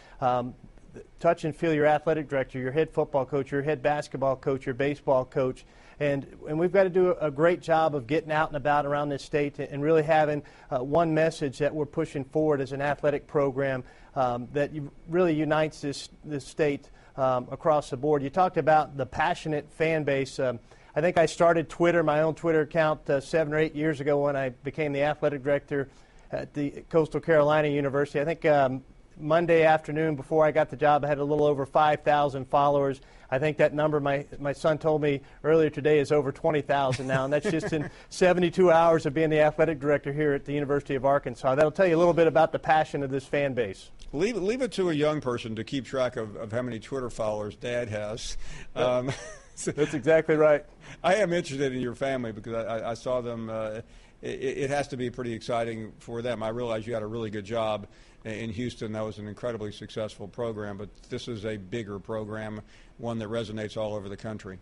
touch and feel your athletic director, your head football coach, your head basketball coach, your baseball coach. And we've got to do a great job of getting out and about around this state and really having one message that we're pushing forward as an athletic program that really unites this state across the board. You talked about the passionate fan base. I think I started Twitter, my own Twitter account, 7 or 8 years ago when I became the athletic director at the Coastal Carolina University. I think Monday afternoon before I got the job, I had a little over 5,000 followers. I think that number, my son told me earlier today, is over 20,000 now, and that's just in 72 hours of being the athletic director here at the University of Arkansas. That'll tell you a little bit about the passion of this fan base. Leave it to a young person to keep track of how many Twitter followers Dad has. That's exactly right. I am interested in your family because I saw them. It has to be pretty exciting for them. I realize you had a really good job in Houston. That was an incredibly successful program, but this is a bigger program, one that resonates all over the country.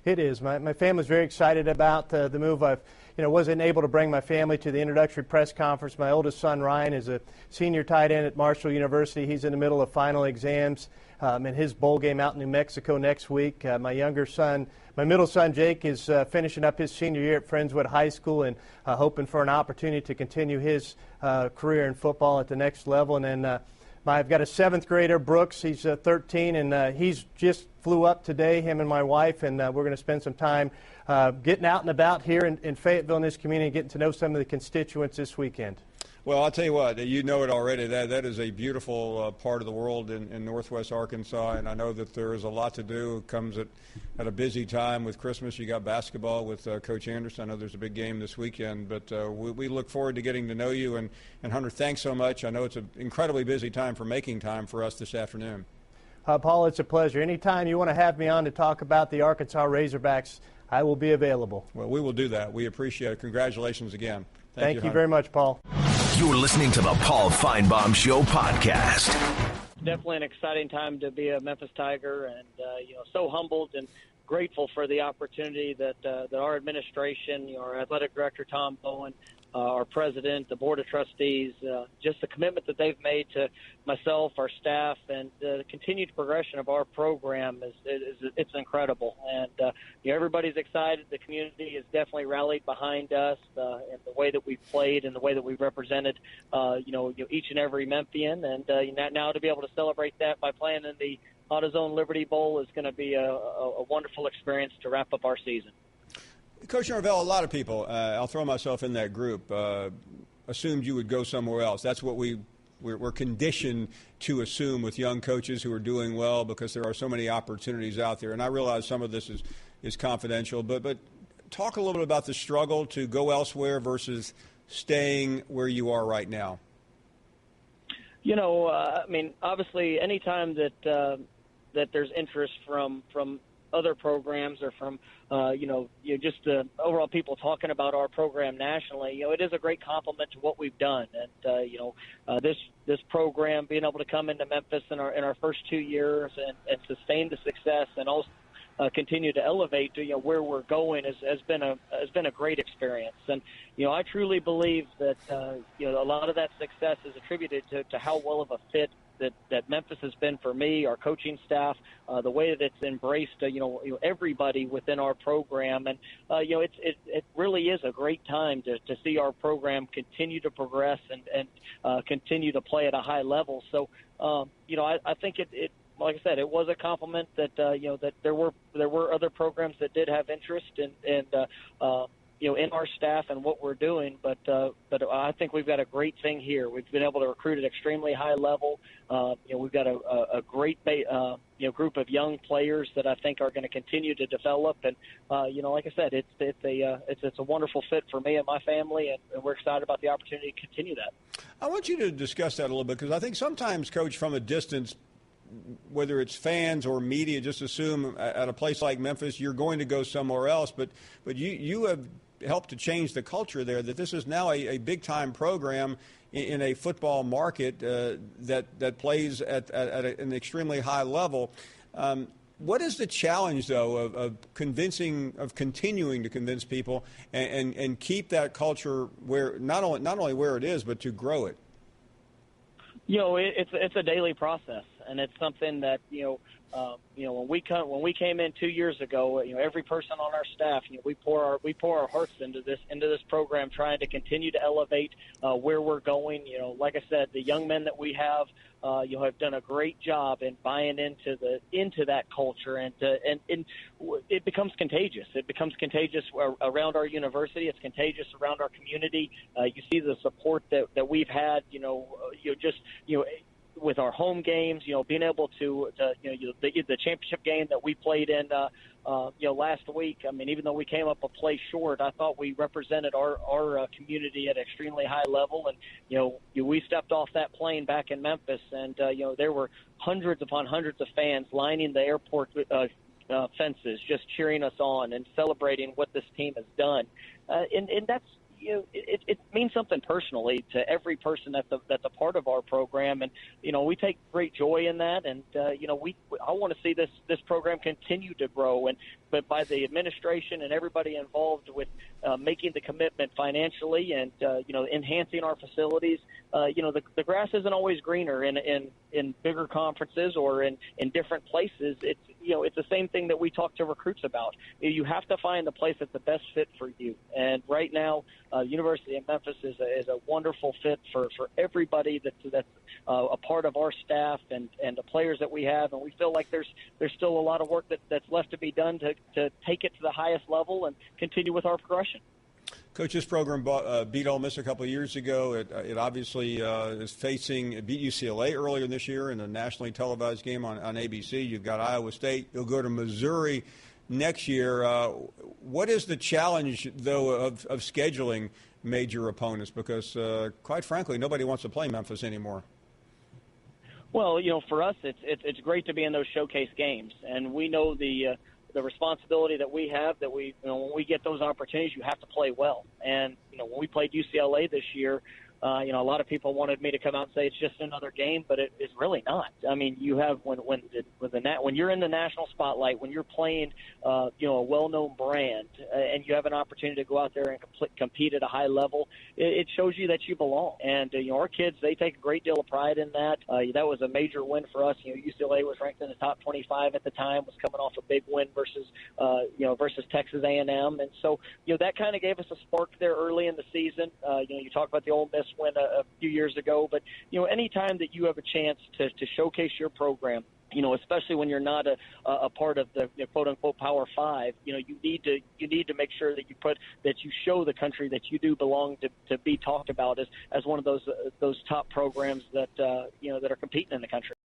It is. My family's very excited about the move. I wasn't able to bring my family to the introductory press conference. My oldest son, Ryan, is a senior tight end at Marshall University. He's in the middle of final exams in his bowl game out in New Mexico next week. My middle son, Jake, is finishing up his senior year at Friendswood High School and hoping for an opportunity to continue his career in football at the next level. And then I've got a 7th grader, Brooks. He's 13, and he's just flew up today, him and my wife, and we're going to spend some time getting out and about here in Fayetteville in this community, getting to know some of the constituents this weekend. Well, I'll tell you what, you know it already. That is a beautiful part of the world in northwest Arkansas, and I know that there is a lot to do. It comes at a busy time with Christmas. You got basketball with Coach Anderson. I know there's a big game this weekend, but we look forward to getting to know you. And Hunter, thanks so much. I know it's an incredibly busy time for making time for us this afternoon. Paul, it's a pleasure. Anytime you want to have me on to talk about the Arkansas Razorbacks, I will be available. Well, we will do that. We appreciate it. Congratulations again. Thank you very much, Paul. You're listening to the Paul Finebaum Show podcast. Definitely an exciting time to be a Memphis Tiger, and so humbled and grateful for the opportunity that our administration, our athletic director Tom Bowen, our president, the board of trustees, just the commitment that they've made to myself, our staff, and the continued progression of our program it's incredible. And everybody's excited. The community has definitely rallied behind us and the way that we've played and the way that we've represented each and every Memphian. And now to be able to celebrate that by playing in the AutoZone Liberty Bowl is going to be a wonderful experience to wrap up our season. Coach Norvell, a lot of people, I'll throw myself in that group, assumed you would go somewhere else. That's what we're conditioned to assume with young coaches who are doing well, because there are so many opportunities out there. And I realize some of this is confidential, but talk a little bit about the struggle to go elsewhere versus staying where you are right now. Obviously, anytime that there's interest from other programs or from just the overall people talking about our program nationally, it is a great compliment to what we've done. And this program being able to come into Memphis in our first 2 years and sustain the success and also continue to elevate to where we're going has been a great experience. And I truly believe that a lot of that success is attributed to how well of a fit that Memphis has been for me, our coaching staff, the way that it's embraced, everybody within our program. And, it really is a great time to see our program continue to progress and continue to play at a high level. So, I think it like I said, it was a compliment that, that there were other programs that did have interest in our staff and what we're doing, but I think we've got a great thing here. We've been able to recruit at extremely high level. We've got a great group of young players that I think are going to continue to develop. And like I said, it's a wonderful fit for me and my family, and we're excited about the opportunity to continue that. I want you to discuss that a little bit, because I think sometimes, Coach, from a distance, whether it's fans or media, just assume at a place like Memphis you're going to go somewhere else. But you have helped to change the culture there, that this is now a big-time program in a football market that plays at an extremely high level. What is the challenge, though, of continuing to convince people and keep that culture where not only where it is, but to grow it? It's a daily process, and it's something that when we came in 2 years ago, every person on our staff, we pour our hearts into this program, trying to continue to elevate where we're going. Like I said, the young men that we have, have done a great job in buying into that culture, and it becomes contagious. It becomes contagious around our university. It's contagious around our community. You see the support that we've had. With our home games, being able to the championship game that we played in, last week. I mean, even though we came up a play short, I thought we represented our community at an extremely high level. And we stepped off that plane back in Memphis, and there were hundreds upon hundreds of fans lining the airport fences, just cheering us on and celebrating what this team has done. And that's. It means something personally to every person that's a part of our program, and we take great joy in that. And I want to see this program continue to grow, but by the administration and everybody involved with making the commitment financially and enhancing our facilities. The grass isn't always greener in bigger conferences or in different places. It's the same thing that we talk to recruits about. You have to find the place that's the best fit for you. And right now, University of Memphis is a wonderful fit for everybody that's a part of our staff and the players that we have. And we feel like there's still a lot of work that's left to be done to take it to the highest level and continue with our progression. Coach, this program beat Ole Miss a couple of years ago. It obviously is beat UCLA earlier this year in a nationally televised game on ABC. You've got Iowa State. You'll go to Missouri next year. What is the challenge, though, of scheduling major opponents? Because, quite frankly, nobody wants to play Memphis anymore. Well, for us, it's great to be in those showcase games, and we know the responsibility that we have. That when we get those opportunities, you have to play well. And when we played UCLA this year, a lot of people wanted me to come out and say it's just another game, but it's really not. I mean, you have when you're in the national spotlight, when you're playing, a well-known brand, and you have an opportunity to go out there and compete at a high level, it shows you that you belong. And our kids, they take a great deal of pride in that. That was a major win for us. UCLA was ranked in the top 25 at the time, was coming off a big win versus Texas A&M, and so that kind of gave us a spark there early in the season. You talk about the Ole Miss win a few years ago, but anytime that you have a chance to showcase your program, especially when you're not a part of the quote unquote Power Five, you need to make sure that you show the country that you do belong to be talked about as one of those top programs that that are competing in the country.